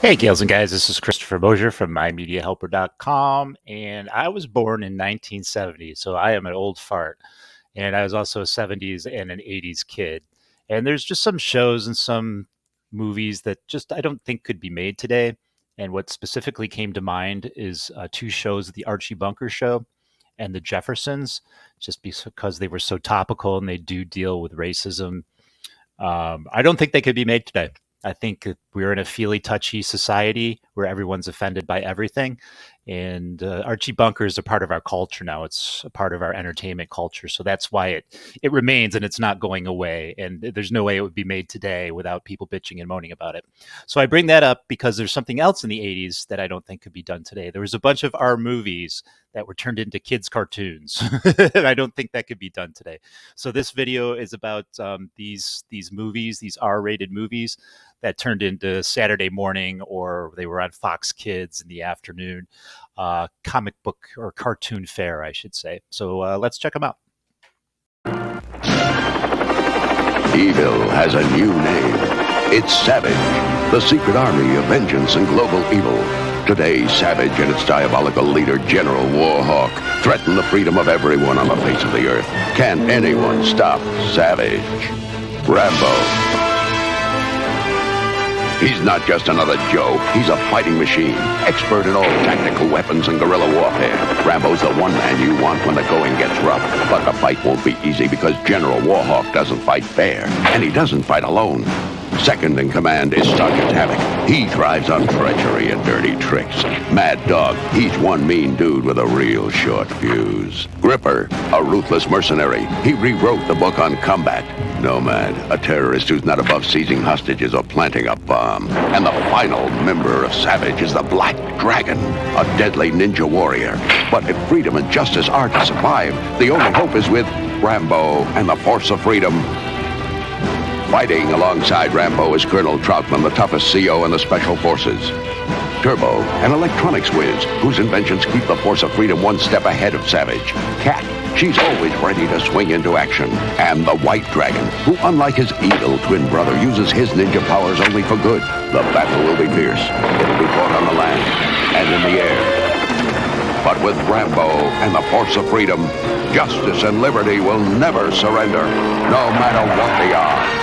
Hey, gals and guys, this is Christopher Mosier from MyMediaHelper.com, and I was born in 1970, so I am an old fart. And I was also a 70s and an 80s kid. And there's just some shows and some movies that just I don't think could be made today. And what specifically came to mind is two shows, The Archie Bunker Show and The Jeffersons, just because they were so topical and they do deal with racism. I don't think they could be made today. I think we're in a feely, touchy society where everyone's offended by everything. And Archie Bunker is a part of our culture now. It's a part of our entertainment culture. So that's why it remains and it's not going away. And there's no way it would be made today without people bitching and moaning about it. So I bring that up because there's something else in the 80s that I don't think could be done today. There was a bunch of our movies that were turned into kids' cartoons. And I don't think that could be done today. So this video is about these movies, these R-rated movies that turned into Saturday morning, or they were on Fox Kids in the afternoon, comic book or cartoon fare, I should say. So let's check them out. Evil has a new name. It's S.A.V.A.G.E, the secret army of vengeance and global evil. Today, S.A.V.A.G.E and its diabolical leader, General Warhawk, threaten the freedom of everyone on the face of the earth. Can anyone stop S.A.V.A.G.E? Rambo. He's not just another Joe. He's a fighting machine, expert in all tactical weapons and guerrilla warfare. Rambo's the one man you want when the going gets rough. But the fight won't be easy because General Warhawk doesn't fight fair, and he doesn't fight alone. Second in command is Sergeant Havoc. He thrives on treachery and dirty tricks. Mad Dog, he's one mean dude with a real short fuse. Gripper, a ruthless mercenary. He rewrote the book on combat. Nomad, a terrorist who's not above seizing hostages or planting a bomb. And the final member of S.A.V.A.G.E is the Black Dragon, a deadly ninja warrior. But if freedom and justice are to survive, the only hope is with Rambo and the Force of Freedom. Fighting alongside Rambo is Colonel Troutman, the toughest CO in the Special Forces. Turbo, an electronics whiz, whose inventions keep the Force of Freedom one step ahead of S.A.V.A.G.E. Cat, she's always ready to swing into action. And the White Dragon, who unlike his evil twin brother, uses his ninja powers only for good. The battle will be fierce. It'll be fought on the land and in the air. But with Rambo and the Force of Freedom, justice and liberty will never surrender, no matter what the odds.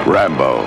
Rambo.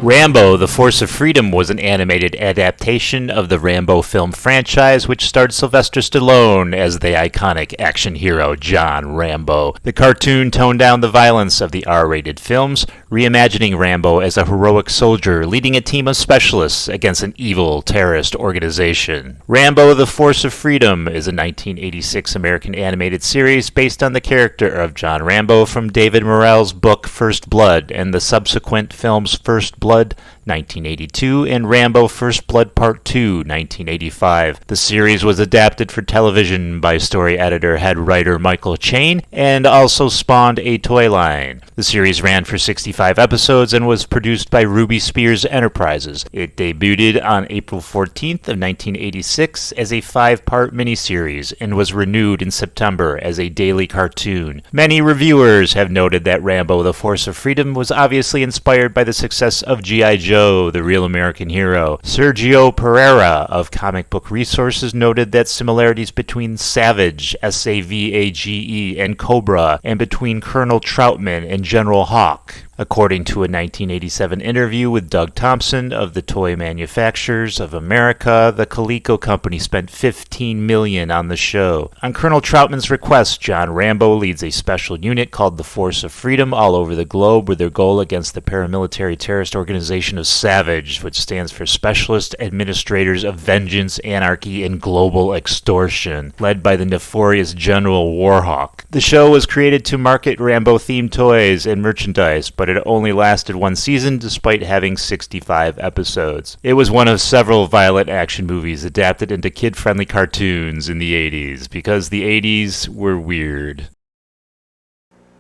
Rambo, The Force of Freedom was an animated adaptation of the Rambo film franchise, which starred Sylvester Stallone as the iconic action hero John Rambo. The cartoon toned down the violence of the R-rated films, reimagining Rambo as a heroic soldier leading a team of specialists against an evil terrorist organization. Rambo, The Force of Freedom is a 1986 American animated series based on the character of John Rambo from David Morrell's book First Blood and the subsequent films First Blood 1982 and Rambo First Blood Part 2 1985. The series was adapted for television by story editor head writer Michael Chain and also spawned a toy line. The series ran for 65 episodes and was produced by Ruby Spears Enterprises. It debuted on April 14th of 1986 as a 5-part miniseries and was renewed in September as a daily cartoon. Many reviewers have noted that Rambo The Force of Freedom was obviously inspired by the success of G.I. Joe, the Real American Hero. Sergio Pereira of Comic Book Resources noted that similarities between S.A.V.A.G.E, S-A.V.A.G.E, and Cobra, and between Colonel Troutman and General Hawk. According to a 1987 interview with Doug Thompson of the Toy Manufacturers of America, the Coleco Company spent $15 million on the show. On Colonel Troutman's request, John Rambo leads a special unit called the Force of Freedom all over the globe with their goal against the paramilitary terrorist organization of S.A.V.A.G.E, which stands for Specialist Administrators of Vengeance, Anarchy, and Global Extortion, led by the nefarious General Warhawk. The show was created to market Rambo-themed toys and merchandise, but it only lasted one season despite having 65 episodes. It was one of several violent action movies adapted into kid-friendly cartoons in the 80s, because the 80s were weird.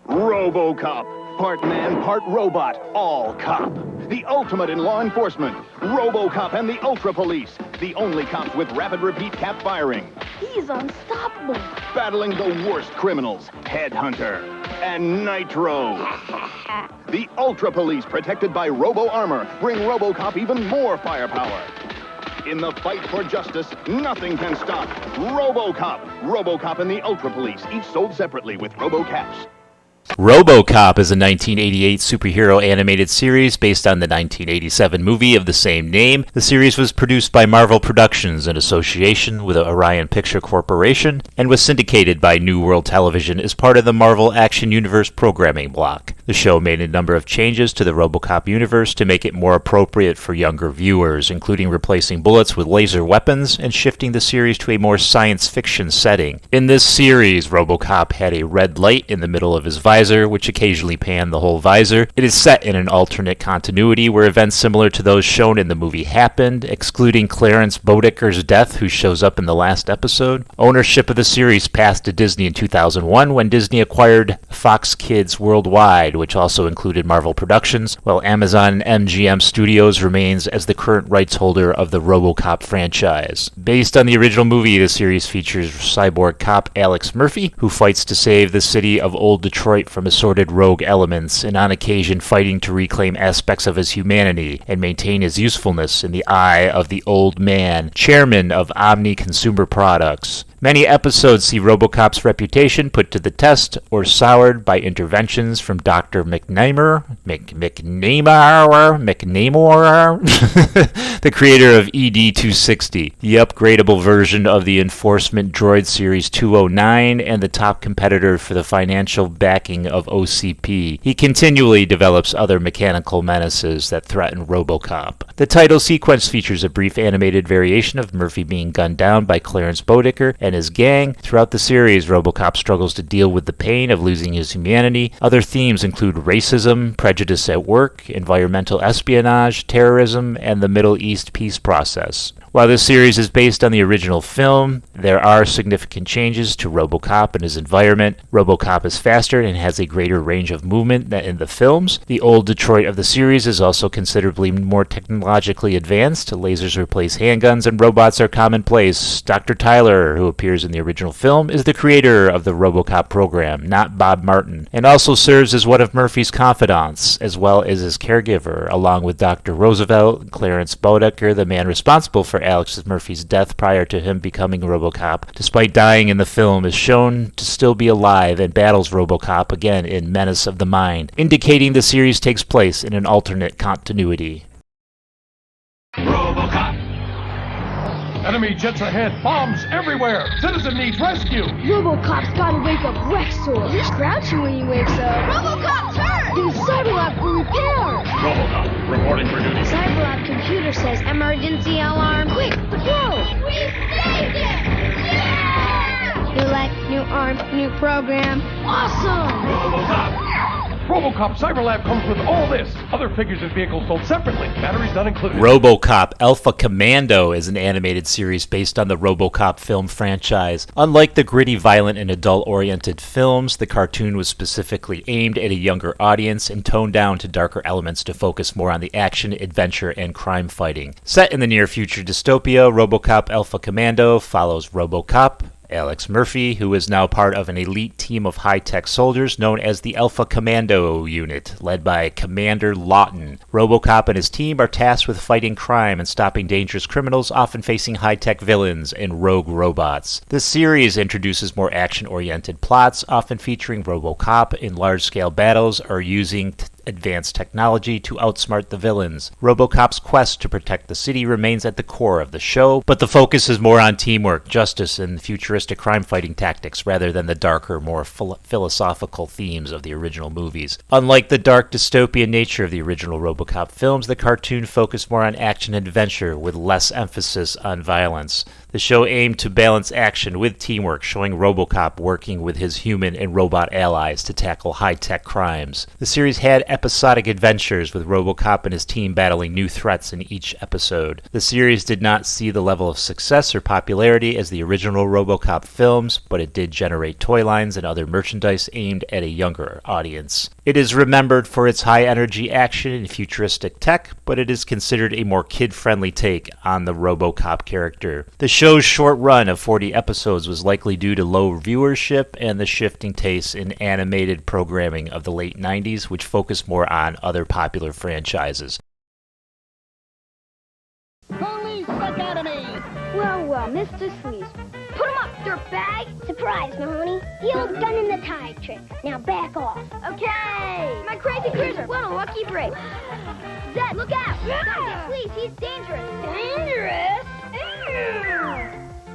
RoboCop, Part man, part robot, all cop. The ultimate in law enforcement. RoboCop and the Ultra Police. The only cops with rapid repeat cap firing. He's unstoppable. Battling the worst criminals. Headhunter and Nitro. The Ultra Police, protected by Robo Armor, bring RoboCop even more firepower. In the fight for justice, nothing can stop RoboCop. RoboCop and the Ultra Police, each sold separately with RoboCaps. RoboCop is a 1988 superhero animated series based on the 1987 movie of the same name. The series was produced by Marvel Productions in association with Orion Picture Corporation and was syndicated by New World Television as part of the Marvel Action Universe programming block. The show made a number of changes to the RoboCop universe to make it more appropriate for younger viewers, including replacing bullets with laser weapons and shifting the series to a more science fiction setting. In this series, RoboCop had a red light in the middle of his visor, which occasionally panned the whole visor. It is set in an alternate continuity where events similar to those shown in the movie happened, excluding Clarence Bodicker's death, who shows up in the last episode. Ownership of the series passed to Disney in 2001 when Disney acquired Fox Kids Worldwide, which also included Marvel Productions, while Amazon MGM Studios remains as the current rights holder of the RoboCop franchise. Based on the original movie, the series features cyborg cop Alex Murphy, who fights to save the city of Old Detroit from assorted rogue elements, and on occasion fighting to reclaim aspects of his humanity and maintain his usefulness in the eye of the old man, chairman of Omni Consumer Products. Many episodes see RoboCop's reputation put to the test or soured by interventions from Dr. McNamara, the creator of ED-260, the upgradable version of the Enforcement Droid Series 209 and the top competitor for the financial backing of OCP. He continually develops other mechanical menaces that threaten RoboCop. The title sequence features a brief animated variation of Murphy being gunned down by Clarence Boddicker and his gang. Throughout the series, RoboCop struggles to deal with the pain of losing his humanity. Other themes include racism, prejudice at work, environmental espionage, terrorism, and the Middle East peace process. While this series is based on the original film, there are significant changes to RoboCop and his environment. RoboCop is faster and has a greater range of movement than in the films. The old Detroit of the series is also considerably more technologically advanced. Lasers replace handguns and robots are commonplace. Dr. Tyler, who appears in the original film, is the creator of the RoboCop program, not Bob Martin, and also serves as one of Murphy's confidants, as well as his caregiver, along with Dr. Roosevelt, Clarence Boddicker, the man responsible for Alex Murphy's death prior to him becoming RoboCop. Despite dying in the film, is shown to still be alive and battles RoboCop again in Menace of the Mind, indicating the series takes place in an alternate continuity. RoboCop! Enemy jets ahead, bombs everywhere! Citizen needs rescue! RoboCop's gotta wake up Rexor. He's crouching when he wakes up. RoboCop, turn! Use Cyberlab for repair! RoboCop, reporting for duty. Cyberlab computer says emergency alarm. Quick, go! We saved it! Yeah! New life, new arm, new program. Awesome! RoboCop! RoboCop CyberLab comes with all this. Other figures and vehicles sold separately. Batteries not included. RoboCop Alpha Commando is an animated series based on the RoboCop film franchise. Unlike the gritty, violent, and adult-oriented films, the cartoon was specifically aimed at a younger audience and toned down to darker elements to focus more on the action, adventure, and crime fighting. Set in the near-future dystopia, RoboCop Alpha Commando follows RoboCop, Alex Murphy, who is now part of an elite team of high-tech soldiers known as the Alpha Commando Unit, led by Commander Lawton. RoboCop and his team are tasked with fighting crime and stopping dangerous criminals, often facing high-tech villains and rogue robots. This series introduces more action-oriented plots, often featuring RoboCop in large-scale battles or using advanced technology to outsmart the villains. RoboCop's quest to protect the city remains at the core of the show, but the focus is more on teamwork, justice, and futuristic crime-fighting tactics rather than the darker, more philosophical themes of the original movies. Unlike the dark dystopian nature of the original RoboCop films, the cartoon focused more on action-adventure with less emphasis on violence. The show aimed to balance action with teamwork, showing RoboCop working with his human and robot allies to tackle high-tech crimes. The series had episodic adventures with RoboCop and his team battling new threats in each episode. The series did not see the level of success or popularity as the original RoboCop films, but it did generate toy lines and other merchandise aimed at a younger audience. It is remembered for its high-energy action and futuristic tech, but it is considered a more kid-friendly take on the RoboCop character. The show's short run of 40 episodes was likely due to low viewership and the shifting tastes in animated programming of the late 90s, which focused more on other popular franchises. Police Academy! Well, Mr. Sleaze. Put him up, dirtbag! Surprise, Mahoney. The old gun in the tie trick. Now back off. Okay! My crazy cruiser. What a lucky break. Zed, look out! Don't get Sleaze, he's dangerous. Dangerous?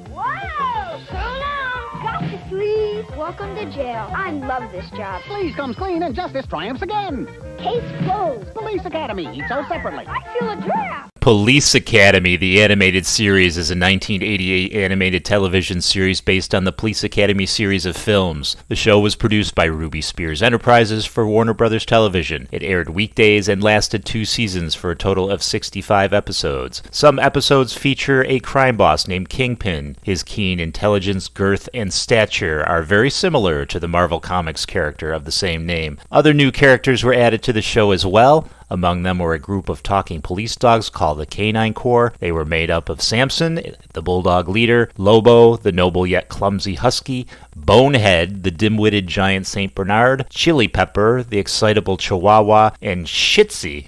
Whoa! So long! Gotcha, Sleaze. Welcome to jail. I love this job. Sleaze comes clean and justice triumphs again. Case closed. Police Academy, each sold separately. I feel a draft. Police Academy, the animated series, is a 1988 animated television series based on the Police Academy series of films. The show was produced by Ruby Spears Enterprises for Warner Brothers Television. It aired weekdays and lasted 2 seasons for a total of 65 episodes. Some episodes feature a crime boss named Kingpin. His keen intelligence, girth, and stature are very similar to the Marvel Comics character of the same name. Other new characters were added to the show as well. Among them were a group of talking police dogs called the Canine Corps. They were made up of Samson, the bulldog leader, Lobo, the noble yet clumsy husky, Bonehead, the dim-witted giant St. Bernard, Chili Pepper, the excitable Chihuahua, and Shitsy,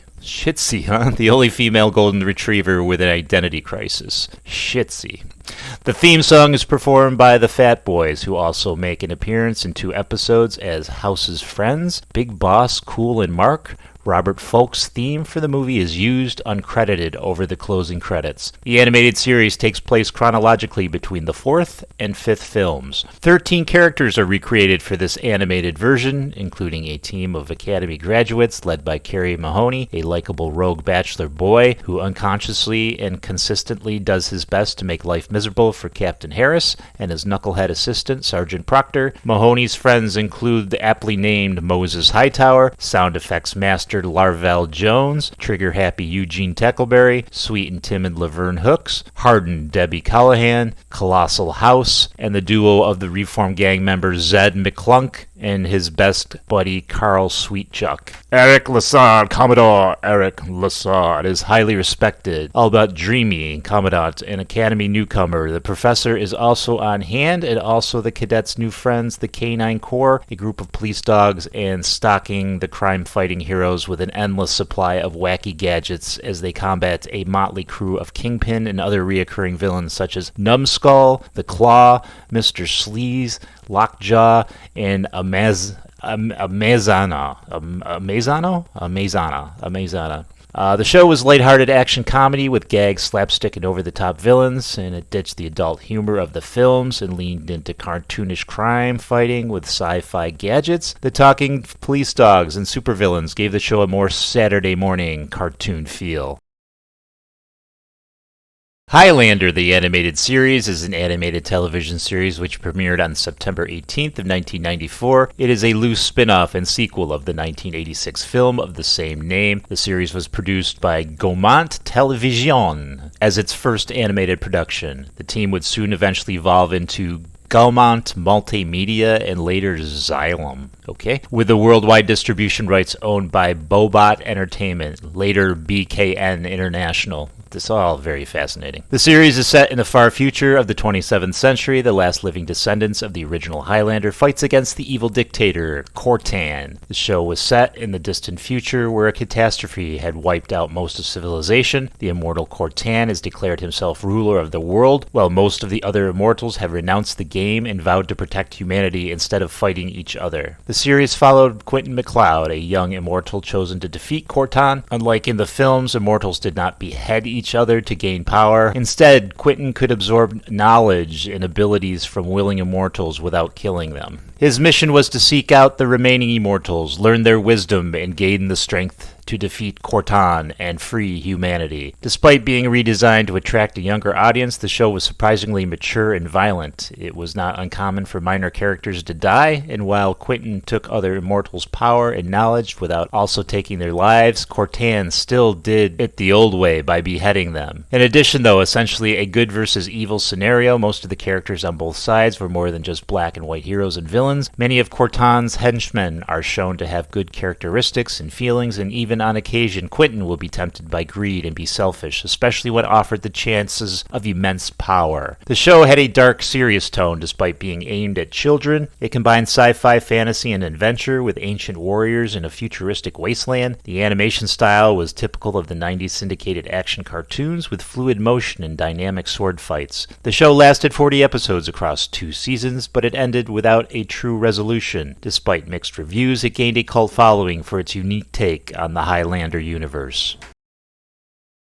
the only female golden retriever with an identity crisis. Shitsy. The theme song is performed by the Fat Boys, who also make an appearance in 2 episodes as House's friends. Big Boss, Cool, and Mark. Robert Folk's theme for the movie is used uncredited over the closing credits. The animated series takes place chronologically between the 4th and 5th films. 13 characters are recreated for this animated version, including a team of Academy graduates led by Carrie Mahoney, a likable rogue bachelor boy who unconsciously and consistently does his best to make life miserable for Captain Harris, and his knucklehead assistant, Sergeant Proctor. Mahoney's friends include the aptly named Moses Hightower, sound effects master Larvell Jones, trigger-happy Eugene Tackleberry, sweet and timid Laverne Hooks, hardened Debbie Callahan, Colossal House, and the duo of the Reform Gang members Zed McClunk and his best buddy Carl Sweetchuck. Eric Lassard, Commodore Eric Lassard, is highly respected. All about dreamy Commandant, an Academy newcomer. The professor is also on hand, and also the cadets' new friends, the Canine Corps, a group of police dogs, and stocking the crime-fighting heroes with an endless supply of wacky gadgets as they combat a motley crew of Kingpin and other reoccurring villains such as Numbskull, the Claw, Mr. Sleaze, Lockjaw, and Amazana. The show was lighthearted action comedy with gags, slapstick, and over-the-top villains, and it ditched the adult humor of the films and leaned into cartoonish crime fighting with sci-fi gadgets. The talking police dogs and supervillains gave the show a more Saturday morning cartoon feel. Highlander, the animated series, is an animated television series which premiered on September 18th of 1994. It is a loose spin-off and sequel of the 1986 film of the same name. The series was produced by Gaumont Television as its first animated production. The team would soon eventually evolve into Gaumont Multimedia and later Xylem, with the worldwide distribution rights owned by Bobot Entertainment, later BKN International. This is all very fascinating. The series is set in the far future of the 27th century. The last living descendants of the original Highlander fights against the evil dictator, Cortan. The show was set in the distant future where a catastrophe had wiped out most of civilization. The immortal Cortan has declared himself ruler of the world, while most of the other immortals have renounced the game and vowed to protect humanity instead of fighting each other. The series followed Quentin MacLeod, a young immortal chosen to defeat Cortan. Unlike in the films, immortals did not behead each other to gain power. Instead, Quentin could absorb knowledge and abilities from willing immortals without killing them. His mission was to seek out the remaining immortals, learn their wisdom, and gain the strength to defeat Cortan and free humanity. Despite being redesigned to attract a younger audience, the show was surprisingly mature and violent. It was not uncommon for minor characters to die, and while Quentin took other immortals' power and knowledge without also taking their lives, Cortan still did it the old way by beheading them. In addition, though, essentially a good versus evil scenario, most of the characters on both sides were more than just black and white heroes and villains. Many of Cortan's henchmen are shown to have good characteristics and feelings, and even on occasion, Quentin will be tempted by greed and be selfish, especially when offered the chances of immense power. The show had a dark, serious tone despite being aimed at children. It combined sci-fi, fantasy, and adventure with ancient warriors in a futuristic wasteland. The animation style was typical of the 90s syndicated action cartoons with fluid motion and dynamic sword fights. The show lasted 40 episodes across 2 seasons, but it ended without a true resolution. Despite mixed reviews, it gained a cult following for its unique take on the Highlander universe.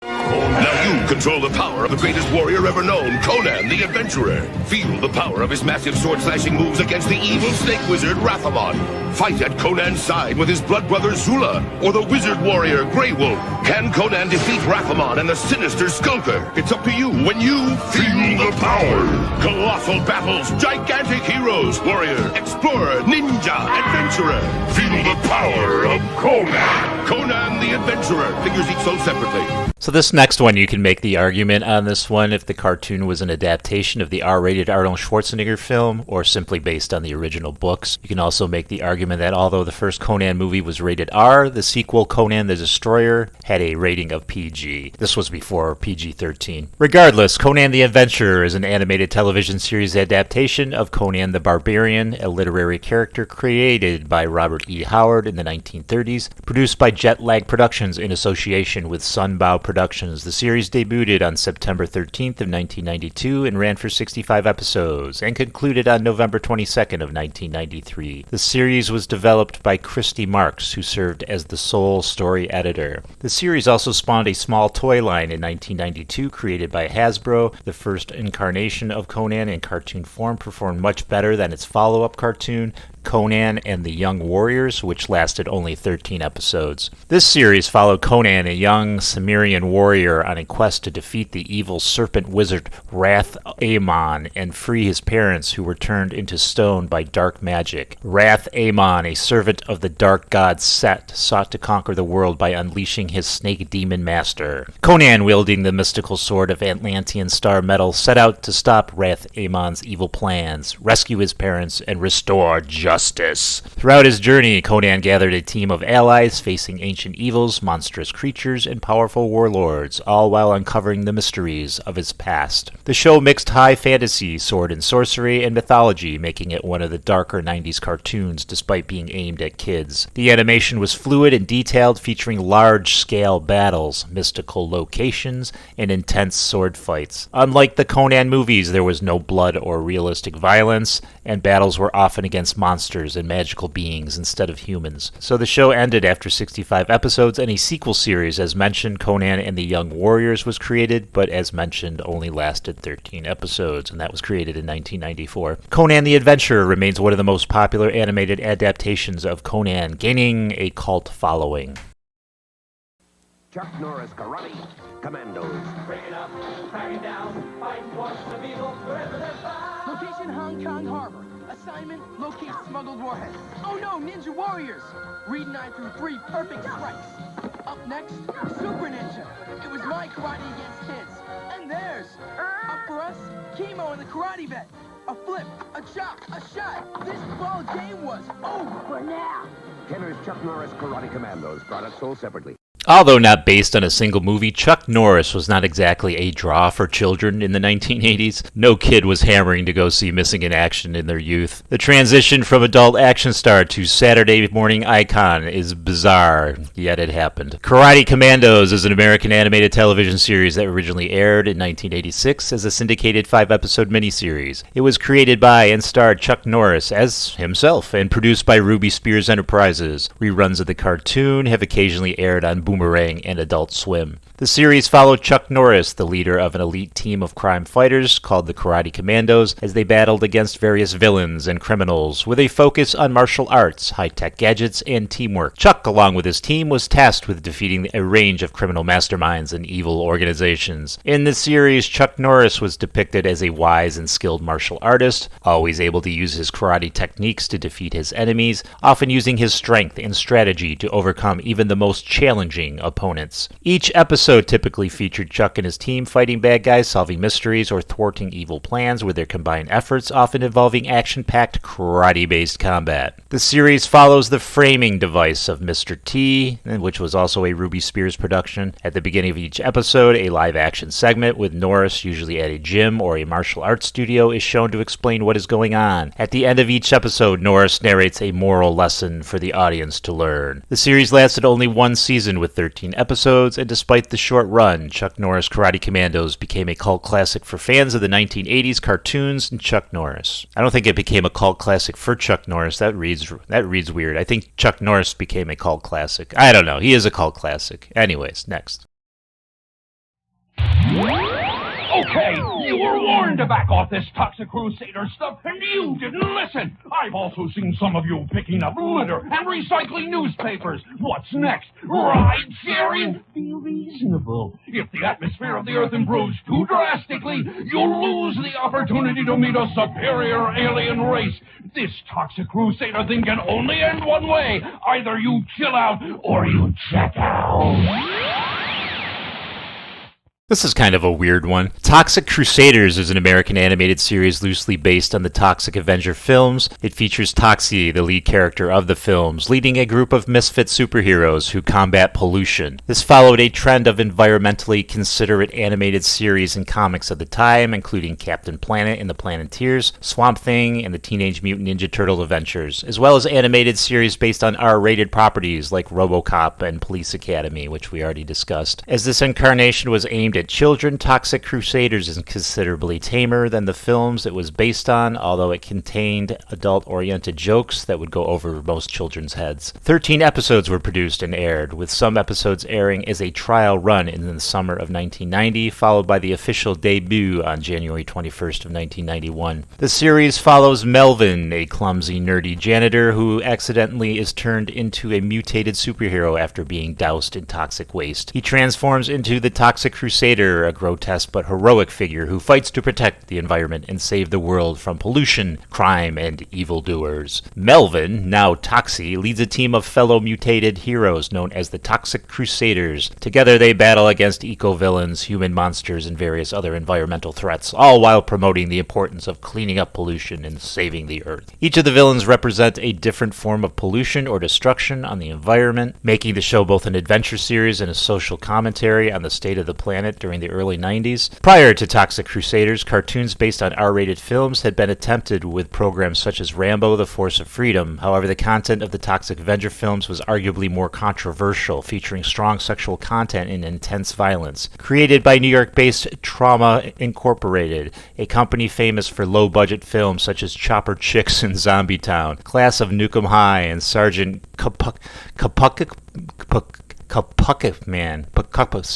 Now you control the power of the greatest warrior ever known, Conan the Adventurer. Feel the power of his massive sword-slashing moves against the evil snake wizard Rathamon. Fight at Conan's side with his blood brother Zula, or the wizard warrior Grey Wolf. Can Conan defeat Rathamon and the sinister Skulker? It's up to you when you feel the power. Colossal battles, gigantic heroes, warrior, explorer, ninja, adventurer. Feel the power of Conan. Conan the Adventurer. Figures each sold separately. So this next one, you can make the argument on this one if the cartoon was an adaptation of the R-rated Arnold Schwarzenegger film or simply based on the original books. You can also make the argument that although the first Conan movie was rated R, the sequel Conan the Destroyer had a rating of PG. This was before PG-13. Regardless, Conan the Adventurer is an animated television series adaptation of Conan the Barbarian, a literary character created by Robert E. Howard in the 1930s, produced by Jetlag Productions in association with Sunbow Productions. The series debuted on September 13th of 1992 and ran for 65 episodes and concluded on November 22nd of 1993. The series was developed by Christy Marks, who served as the sole story editor. The series also spawned a small toy line in 1992 created by Hasbro. The first incarnation of Conan in cartoon form performed much better than its follow-up cartoon, Conan and the Young Warriors, which lasted only 13 episodes. This series followed Conan, a young Cimmerian warrior, on a quest to defeat the evil serpent wizard Wrath-Amon and free his parents, who were turned into stone by dark magic. Wrath-Amon, a servant of the dark god Set, sought to conquer the world by unleashing his snake demon master. Conan, wielding the mystical sword of Atlantean star metal, set out to stop Wrath-Amon's evil plans, rescue his parents, and restore justice. Throughout his journey, Conan gathered a team of allies facing ancient evils, monstrous creatures, and powerful warlords, all while uncovering the mysteries of his past. The show mixed high fantasy, sword and sorcery, and mythology, making it one of the darker 90s cartoons despite being aimed at kids. The animation was fluid and detailed, featuring large-scale battles, mystical locations, and intense sword fights. Unlike the Conan movies, there was no blood or realistic violence, and battles were often against monsters and magical beings instead of humans. So the show ended after 65 episodes, and a sequel series, as mentioned, Conan and the Young Warriors, was created, but as mentioned, only lasted 13 episodes, and that was created in 1994. Conan the Adventurer remains one of the most popular animated adaptations of Conan, gaining a cult following. Chuck Norris Karate Commandos. Bring it up, crack it down, fight forces of evil wherever they're found. Location Hong Kong Harbor. Assignment, locate smuggled warheads. Oh no, Ninja Warriors! Read 9 through 3, perfect strikes. Up next, Super Ninja. It was my karate against kids. And theirs. Up for us, Chemo and the Karate Vet. A flip, a chop, a shot. This ball game was over for now. Kenner's Chuck Norris Karate Commandos. Products sold separately. Although not based on a single movie, Chuck Norris was not exactly a draw for children in the 1980s. No kid was hammering to go see Missing in Action in their youth. The transition from adult action star to Saturday morning icon is bizarre, yet it happened. Karate Commandos is an American animated television series that originally aired in 1986 as a syndicated 5-episode miniseries. It was created by and starred Chuck Norris as himself and produced by Ruby Spears Enterprises. Reruns of the cartoon have occasionally aired on Boom Boomerang, and Adult Swim. The series followed Chuck Norris, the leader of an elite team of crime fighters called the Karate Commandos, as they battled against various villains and criminals, with a focus on martial arts, high-tech gadgets, and teamwork. Chuck, along with his team, was tasked with defeating a range of criminal masterminds and evil organizations. In the series, Chuck Norris was depicted as a wise and skilled martial artist, always able to use his karate techniques to defeat his enemies, often using his strength and strategy to overcome even the most challenging opponents. Each episode typically featured Chuck and his team fighting bad guys, solving mysteries, or thwarting evil plans with their combined efforts, often involving action-packed karate-based combat. The series follows the framing device of Mr. T, which was also a Ruby Spears production. At the beginning of each episode, a live-action segment with Norris, usually at a gym or a martial arts studio, is shown to explain what is going on. At the end of each episode, Norris narrates a moral lesson for the audience to learn. The series lasted only one season with 13 episodes, and despite the short run, Chuck Norris Karate Commandos became a cult classic for fans of the 1980s cartoons and Chuck Norris. I don't think it became a cult classic for Chuck Norris. That reads weird. I think Chuck Norris became a cult classic. I don't know. He is a cult classic. Anyways, next. Okay, you were warned to back off this Toxic Crusader stuff, and you didn't listen. I've also seen some of you picking up litter and recycling newspapers. What's next? Ride sharing? Be reasonable. If the atmosphere of the Earth improves too drastically, you'll lose the opportunity to meet a superior alien race. This Toxic Crusader thing can only end one way. Either you chill out or you check out. This is kind of a weird one. Toxic Crusaders is an American animated series loosely based on the Toxic Avenger films. It features Toxie, the lead character of the films, leading a group of misfit superheroes who combat pollution. This followed a trend of environmentally considerate animated series and comics of the time, including Captain Planet and the Planeteers, Swamp Thing, and the Teenage Mutant Ninja Turtle Adventures, as well as animated series based on R-rated properties like RoboCop and Police Academy, which we already discussed. As this incarnation was aimed at children, Toxic Crusaders is considerably tamer than the films it was based on, although it contained adult-oriented jokes that would go over most children's heads. 13 episodes were produced and aired, with some episodes airing as a trial run in the summer of 1990, followed by the official debut on January 21st of 1991. The series follows Melvin, a clumsy, nerdy janitor who accidentally is turned into a mutated superhero after being doused in toxic waste. He transforms into the Toxic Crusader, a grotesque but heroic figure who fights to protect the environment and save the world from pollution, crime, and evildoers. Melvin, now Toxie, leads a team of fellow mutated heroes known as the Toxic Crusaders. Together they battle against eco-villains, human monsters, and various other environmental threats, all while promoting the importance of cleaning up pollution and saving the Earth. Each of the villains represent a different form of pollution or destruction on the environment, making the show both an adventure series and a social commentary on the state of the planet during the early 90s. Prior to Toxic Crusaders, cartoons based on R-rated films had been attempted with programs such as Rambo, The Force of Freedom. However, the content of the Toxic Avenger films was arguably more controversial, featuring strong sexual content and intense violence. Created by New York-based Trauma Incorporated, a company famous for low-budget films such as Chopper Chicks and Zombie Town, Class of Nukem High, and Sergeant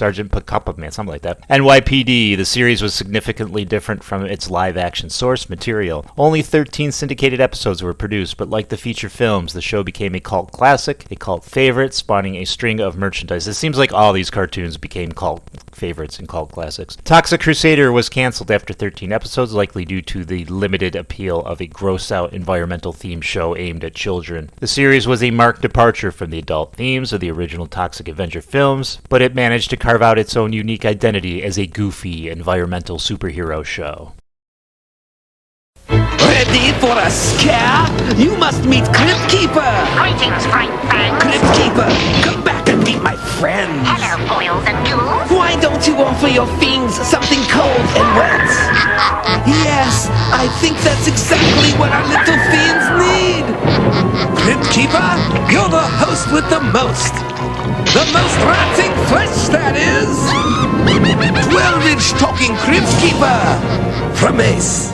Sergeant Pacupa Man, something like that. NYPD, the series was significantly different from its live-action source material. Only 13 syndicated episodes were produced, but like the feature films, the show became a cult classic, a cult favorite, spawning a string of merchandise. It seems like all these cartoons became cult favorites and cult classics. Toxic Crusader was canceled after 13 episodes, likely due to the limited appeal of a gross-out environmental-themed show aimed at children. The series was a marked departure from the adult themes of the original Toxic Avenger films, but it managed to carve out its own unique identity as a goofy environmental superhero show. Ready for a scare? You must meet Crypt Keeper! Greetings, Frank Fangs! Crypt Keeper, come back and meet my friends! Hello, boils and ghouls! Why don't you offer your fiends something cold and wet? Yes, I think that's exactly what our little fiends need! Crypt Keeper, you're the host with the most! The most rotting flesh, that is! 12-inch talking Crypt Keeper! From Ace.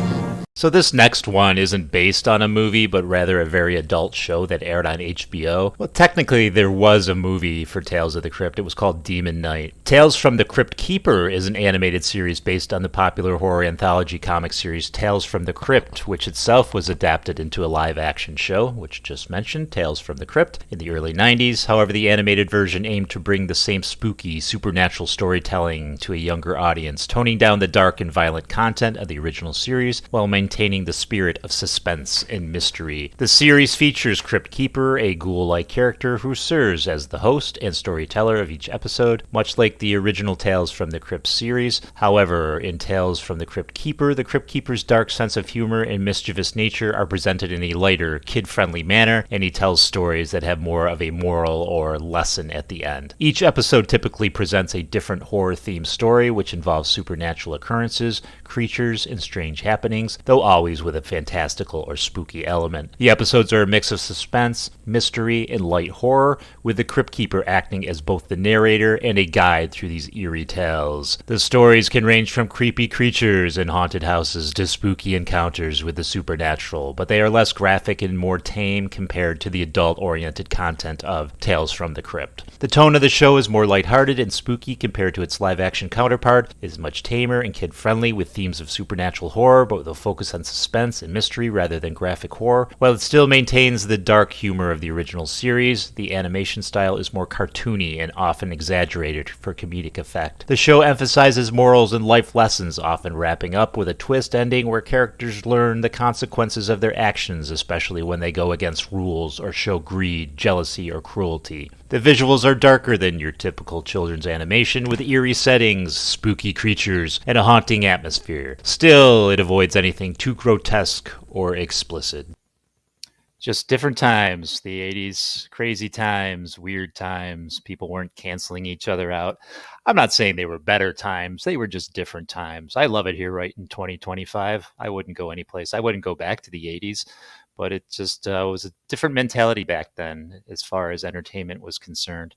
So this next one isn't based on a movie, but rather a very adult show that aired on HBO. Well, technically, there was a movie for Tales of the Crypt. It was called Demon Knight. Tales from the Crypt Keeper is an animated series based on the popular horror anthology comic series Tales from the Crypt, which itself was adapted into a live-action show, which just mentioned, Tales from the Crypt, in the early 90s. However, the animated version aimed to bring the same spooky, supernatural storytelling to a younger audience, toning down the dark and violent content of the original series, while maintaining the spirit of suspense and mystery. The series features Crypt Keeper, a ghoul-like character who serves as the host and storyteller of each episode, much like the original Tales from the Crypt series. However, in Tales from the Crypt Keeper's dark sense of humor and mischievous nature are presented in a lighter, kid-friendly manner, and he tells stories that have more of a moral or lesson at the end. Each episode typically presents a different horror-themed story, which involves supernatural occurrences, creatures, and strange happenings, though always with a fantastical or spooky element. The episodes are a mix of suspense, mystery, and light horror, with the Crypt Keeper acting as both the narrator and a guide through these eerie tales. The stories can range from creepy creatures in haunted houses to spooky encounters with the supernatural, but they are less graphic and more tame compared to the adult-oriented content of Tales from the Crypt. The tone of the show is more lighthearted and spooky compared to its live-action counterpart. It is much tamer and kid-friendly with themes of supernatural horror, but with a focus on suspense and mystery rather than graphic horror. While it still maintains the dark humor of the original series, the animation style is more cartoony and often exaggerated for comedic effect. The show emphasizes morals and life lessons, often wrapping up with a twist ending where characters learn the consequences of their actions, especially when they go against rules or show greed, jealousy, or cruelty. The visuals are darker than your typical children's animation, with eerie settings, spooky creatures, and a haunting atmosphere. Still, it avoids anything too grotesque or explicit. Just different times. The 80s, crazy times, weird times. People weren't canceling each other out. I'm not saying they were better times. They were just different times. I love it here right in 2025. I wouldn't go anyplace. I wouldn't go back to the 80s. But it just was a different mentality back then as far as entertainment was concerned.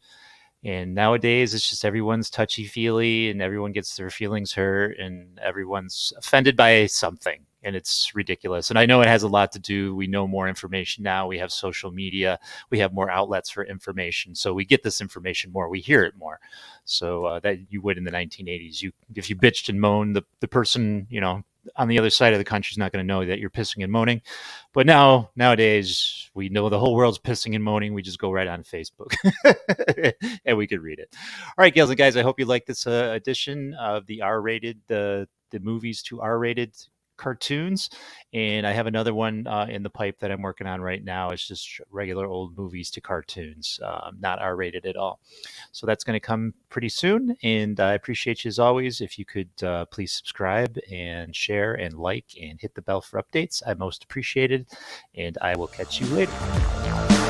And nowadays, it's just everyone's touchy-feely and everyone gets their feelings hurt and everyone's offended by something. And it's ridiculous. And I know it has a lot to do. We know more information now. We have social media. We have more outlets for information. So we get this information more. We hear it more. So that you would in the 1980s. If you bitched and moaned, the person, on the other side of the country is not going to know that you're pissing and moaning. But nowadays, we know the whole world's pissing and moaning. We just go right on Facebook and we could read it. All right, gals and guys, I hope you like this edition of the R-rated, the movies to R-rated cartoons. And I have another one in the pipe that I'm working on right now. It's just regular old movies to cartoons, not R-rated at all. So that's going to come pretty soon. And I appreciate you as always. If you could please subscribe and share and like and hit the bell for updates, I most appreciate it. And I will catch you later.